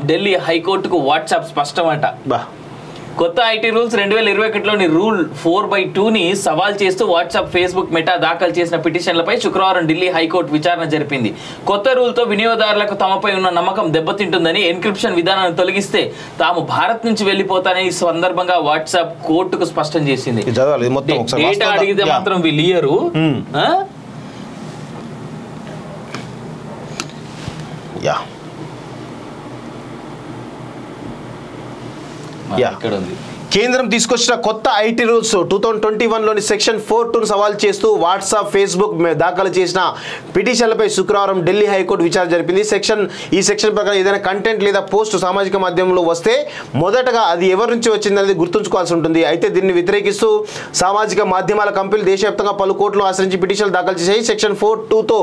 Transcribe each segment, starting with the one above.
ఢిల్లీ హైకోర్టుకు వాట్సాప్ స్పష్టమట. కొత్త IT rules 2021లోని rule 4/2ని సవాల్ చేస్తూ వాట్సాప్, ఫేస్బుక్, మెటా దాఖలు చేసిన పిటిషన్లపై శుక్రవారం ఢిల్లీ హైకోర్టు విచారణ జరిపింది. కొత్త రూల్తో వినియోగదారులకు తమపై ఉన్న నమ్మకం దెబ్బతింటుందని, ఎన్క్రిప్షన్ విధానాన్ని తొలగిస్తే తాము భారత్ నుంచి వెళ్లిపోతానని ఈ సందర్భంగా వాట్సాప్ కోర్టుకు స్పష్టం చేసింది. డేటా అడిగితే మాత్రం వీళ్ళు ఇయ్యరు. ఇక్కడ ఉంది. కేంద్రం తీసుకొచ్చిన కొత్త ఐటీ రూల్స్ 2021లోని సెక్షన్ 4(2)ను సవాల్ చేస్తూ వాట్సాప్, ఫేస్బుక్ దాఖలు చేసిన పిటిషన్లపై శుక్రవారం ఢిల్లీ హైకోర్టు విచారణ జరిపింది. ఈ సెక్షన్ ప్రకారం ఏదైనా కంటెంట్ లేదా పోస్ట్ సామాజిక మాధ్యమంలో వస్తే మొదటగా అది ఎవరి నుంచి వచ్చిందనేది గుర్తుంచుకోవాల్సి ఉంటుంది. అయితే దీన్ని వ్యతిరేకిస్తూ సామాజిక మాధ్యమాల కంపెనీలు దేశవ్యాప్తంగా పలు కోర్టులు ఆశ్రయించి పిటిషన్లు దాఖలు చేశాయి. సెక్షన్ 4(2)తో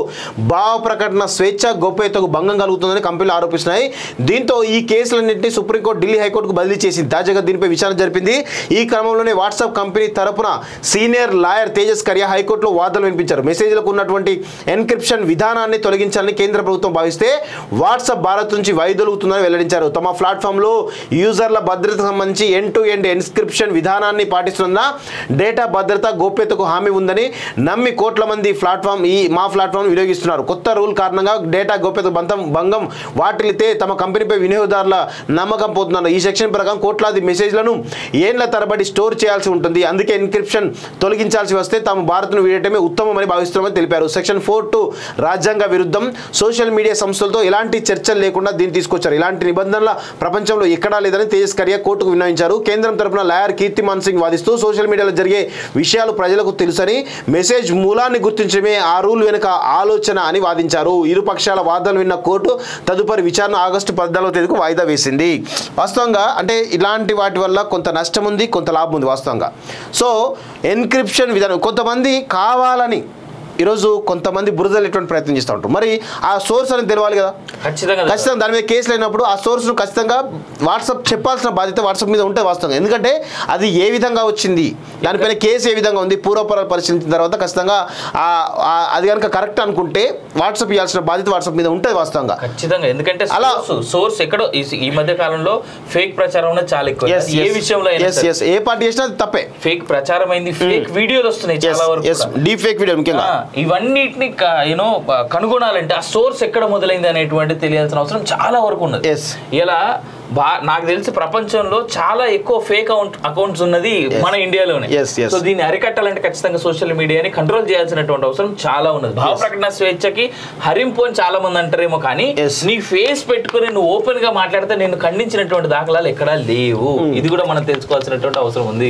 భావ ప్రకటన స్వేచ్ఛ, గోప్యతకు భంగం కలుగుతుందని కంపెనీలు ఆరోపిస్తున్నాయి. దీంతో ఈ కేసులన్నింటినీ సుప్రీంకోర్టు ఢిల్లీ హైకోర్టుకు బదిలీ చేసింది. తాజాగా దీనిపై విచారణ జరిపింది. ఈ క్రమంలోనే వాట్సాప్ కంపెనీ తరపున సీనియర్ లాయర్ తేజస్ కరియా హైకోర్టులో వాదనలు వినిపించారు. మెసేజ్లకు ఉన్నటువంటి ఎన్క్రిప్షన్ విధానాన్ని తొలగించాలని కేంద్ర ప్రభుత్వం భావిస్తే వాట్సాప్ భారత్ నుంచి వైదొలుగుతుందని వెల్లడించారు. తమ ప్లాట్ఫామ్లో యూజర్ల భద్రతకు సంబంధించి ఎండ్ టు ఎండ్ ఎన్క్రిప్షన్ విధానాన్ని పాటిస్తున్న డేటా భద్రత, గోప్యతకు హామీ ఉందని నమ్మి కోట్ల మంది మా ప్లాట్ఫామ్ వినియోగిస్తున్నారు. కొత్త రూల్ కారణంగా డేటా గోప్యత భంగం వాటిల్లితే తమ కంపెనీపై వినియోగదారుల నమ్మకం పోతున్నారు. ఈ సెక్షన్ ప్రకారం కోట్లాది మెసేజ్లను ఏళ్ల తరబడి స్టోర్ చేయాల్సి ఉంటుంది. అందుకే ఎన్క్రిప్షన్ తొలగించాల్సి వస్తే తాము భారత్ను వీడటమే ఉత్తమమని భావిస్తున్నామని తెలిపారు. సెక్షన్ 4(2) రాజ్యాంగ విరుద్ధం. సోషల్ మీడియా సంస్థలతో ఎలాంటి చర్చలు లేకుండా దీన్ని తీసుకొచ్చారు. ఇలాంటి నిబంధనల ప్రపంచంలో ఎక్కడా లేదని తేజస్ కరియా కోర్టుకు విన్నవించారు. కేంద్రం తరపున లాయర్ కీర్తిమాన్ సింగ్ వాదిస్తూ సోషల్ మీడియాలో జరిగే విషయాలు ప్రజలకు తెలుసని, మెసేజ్ మూలాన్ని గుర్తించడమే ఆ రూల్ వెనుక ఆలోచన అని వాదించారు. ఇరు పక్షాల వాదనలు విన్న కోర్టు తదుపరి విచారణ ఆగస్టు 14వ తేదీకు వాయిదా వేసింది. వాస్తవంగా అంటే ఇలాంటి వాటి వల్ల కొంత నష్టం ఉంది, కొంత లాభం ఉంది వాస్తవంగా. సో ఎన్క్రిప్షన్ విధానం కొంతమంది కావాలని ఈరోజు కొంతమంది బురదలేటువంటి ప్రయత్నం చేస్తూ ఉంటారు. మరి ఆ సోర్స్ అనేది తెలవాలి కదా, ఖచ్చితంగా దాని మీద కేసులు అయినప్పుడు ఆ సోర్స్ను ఖచ్చితంగా వాట్సాప్ చెప్పాల్సిన బాధ్యత వాట్సాప్ మీద ఉంటుంది వాస్తవంగా. ఎందుకంటే అది ఏ విధంగా వచ్చింది, దానిపైన కేసు ఏ విధంగా ఉంది, పూర్వపరాలు పరిశీలించిన తర్వాత ఖచ్చితంగా అది కనుక కరెక్ట్ అనుకుంటే వాట్సాప్ ఇవ్వాల్సిన బాధ్యత వాట్సాప్ మీద ఉంటుంది వాస్తవంగా. ఖచ్చితంగా. ఎందుకంటే అలా సోర్స్ ఎక్కడో ఈ మధ్య కాలంలో ఫేక్ ప్రచారం చాలా ఎక్కువ. ఏ విషయంలో ఏ పార్టీ చేసినా అది తప్పే. ఫేక్ ప్రచారం అయింది, ఫేక్ వీడియోలు వస్తున్నాయి చాలా వరకు, డీప్ ఫేక్ వీడియో ముఖ్యంగా. ఇవన్నిటిని కనుగొనాలంటే ఆ సోర్స్ ఎక్కడ మొదలైంది అనేటువంటి తెలియాల్సిన అవసరం చాలా వరకు ఉన్నది. ఇలా నాకు తెలిసి ప్రపంచంలో చాలా ఎక్కువ ఫేక్ అకౌంట్స్ ఉన్నది మన ఇండియాలోనే. సో దీన్ని అరికట్టాలంటే ఖచ్చితంగా సోషల్ మీడియాని కంట్రోల్ చేయాల్సినటువంటి అవసరం చాలా ఉన్నది. భావ ప్రకటన స్వేచ్ఛకి హరింపు అని చాలా మంది అంటారేమో, కానీ నీ ఫేస్ పెట్టుకుని నువ్వు ఓపెన్ గా మాట్లాడితే నేను ఖండించినటువంటి దాఖలాలు ఎక్కడా లేవు. ఇది కూడా మనం తెలుసుకోవాల్సినటువంటి అవసరం ఉంది.